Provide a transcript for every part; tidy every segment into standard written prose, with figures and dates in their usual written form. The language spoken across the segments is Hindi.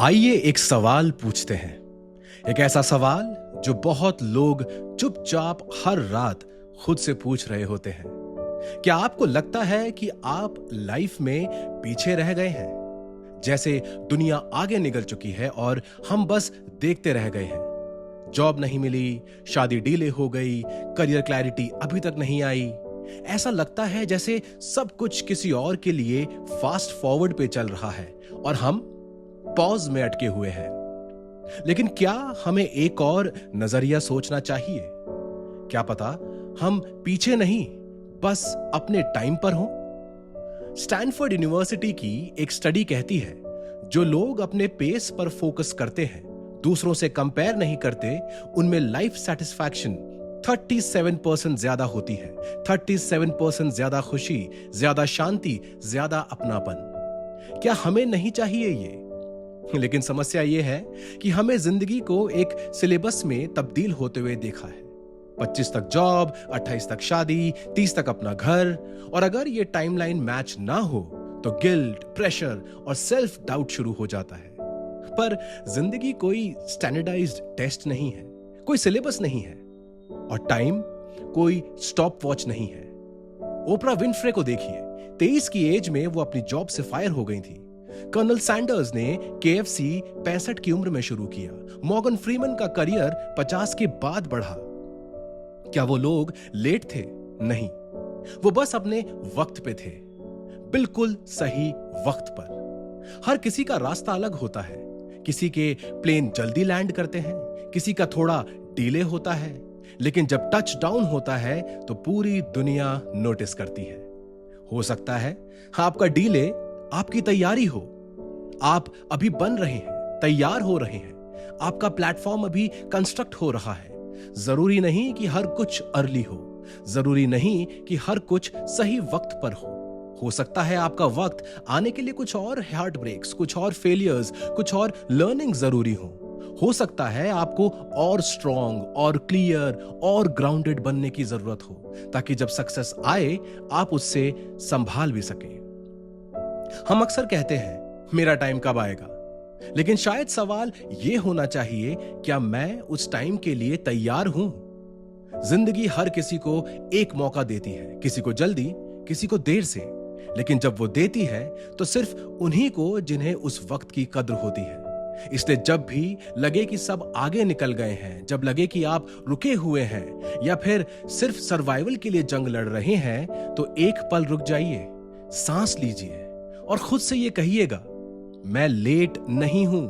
आइए एक सवाल पूछते हैं। एक ऐसा सवाल जो बहुत लोग चुपचाप हर रात खुद से पूछ रहे होते हैं। क्या आपको लगता है कि आप लाइफ में पीछे रह गए हैं? जैसे दुनिया आगे निकल चुकी है और हम बस देखते रह गए हैं। जॉब नहीं मिली, शादी डिले हो गई, करियर क्लैरिटी अभी तक नहीं आई। ऐसा लगता है जैसे सब कुछ किसी और के लिए फास्ट फॉरवर्ड पे चल रहा है और हम पॉज में अटके हुए हैं। लेकिन क्या हमें एक और नजरिया सोचना चाहिए? क्या पता हम पीछे नहीं, बस अपने टाइम पर हों। स्टैनफोर्ड यूनिवर्सिटी की एक स्टडी कहती है, जो लोग अपने पेस पर फोकस करते हैं, दूसरों से कंपेयर नहीं करते, उनमें लाइफ सेटिस्फैक्शन 37% ज्यादा होती है। 37% ज्यादा खुशी, ज्यादा शांति, ज्यादा अपनापन। क्या हमें नहीं चाहिए ये? लेकिन समस्या यह है कि हमें जिंदगी को एक सिलेबस में तब्दील होते हुए देखा है। 25 तक जॉब, 28 तक शादी, 30 तक अपना घर। और अगर ये टाइमलाइन मैच ना हो तो गिल्ट, प्रेशर और सेल्फ डाउट शुरू हो जाता है। पर जिंदगी कोई स्टैंडर्डाइज्ड टेस्ट नहीं है, कोई सिलेबस नहीं है, और टाइम कोई स्टॉप वॉच नहीं है। ओपरा विनफ्रे को देखिए, 23 की एज में वो अपनी जॉब से फायर हो गई थी। कर्नल सैंडर्स ने KFC 65 की उम्र में शुरू किया। मॉर्गन फ्रीमन का करियर 50 के बाद बढ़ा। क्या वो लोग लेट थे? नहीं, वो बस अपने वक्त पे थे, बिल्कुल सही वक्त पर। हर किसी का रास्ता अलग होता है। किसी के प्लेन जल्दी लैंड करते हैं, किसी का थोड़ा डिले होता है, लेकिन जब टच डाउन होता है तो पूरी दुनिया नोटिस करती है। हो सकता है आपका डिले आपकी तैयारी हो। आप अभी बन रहे हैं, तैयार हो रहे हैं, आपका प्लेटफॉर्म अभी कंस्ट्रक्ट हो रहा है। जरूरी नहीं कि हर कुछ अर्ली हो, जरूरी नहीं कि हर कुछ सही वक्त पर हो सकता है आपका वक्त आने के लिए कुछ और हार्ट ब्रेक्स, कुछ और फेलियर्स, कुछ और लर्निंग जरूरी हो सकता है आपको और स्ट्रॉन्ग और क्लियर और ग्राउंडेड बनने की जरूरत हो, ताकि जब सक्सेस आए आप उससे संभाल भी सकें। हम अक्सर कहते हैं, मेरा टाइम कब आएगा? लेकिन शायद सवाल यह होना चाहिए, क्या मैं उस टाइम के लिए तैयार हूं? जिंदगी हर किसी को एक मौका देती है, किसी को जल्दी, किसी को देर से। लेकिन जब वो देती है तो सिर्फ उन्हीं को जिन्हें उस वक्त की कद्र होती है। इसलिए जब भी लगे कि सब आगे निकल गए हैं, जब लगे कि आप रुके हुए हैं या फिर सिर्फ सर्वाइवल के लिए जंग लड़ रहे हैं, तो एक पल रुक जाइए, सांस लीजिए और खुद से ये कहिएगा, मैं लेट नहीं हूं,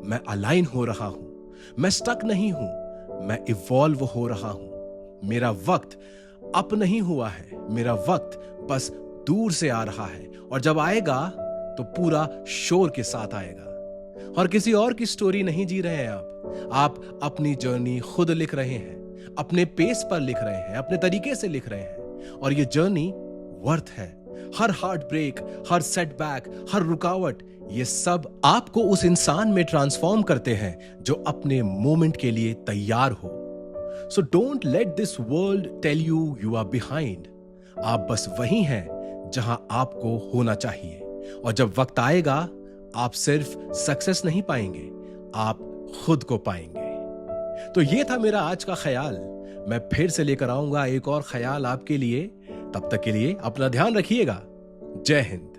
मैं अलाइन हो रहा हूं, मैं स्टक नहीं हूं, मैं इवॉल्व हो रहा हूं। मेरा वक्त अप नहीं हुआ है, मेरा वक्त बस दूर से आ रहा है, और जब आएगा तो पूरा शोर के साथ आएगा। और किसी और की स्टोरी नहीं जी रहे हैं आप अपनी जर्नी खुद लिख रहे हैं, अपने पेस पर लिख रहे हैं, अपने तरीके से लिख रहे हैं, और ये जर्नी वर्थ है। हर हार्ट ब्रेक, हर सेटबैक, हर रुकावट, ये सब आपको उस इंसान में ट्रांसफॉर्म करते हैं जो अपने मोमेंट के लिए तैयार हो। So don't let this world tell you you are behind. आप बस वही हैं जहां आपको होना चाहिए, और जब वक्त आएगा आप सिर्फ सक्सेस नहीं पाएंगे, आप खुद को पाएंगे। तो ये था मेरा आज का ख्याल। मैं फिर से लेकर आऊंगा एक और ख्याल आपके लिए। तब तक के लिए अपना ध्यान रखिएगा। जय हिंद।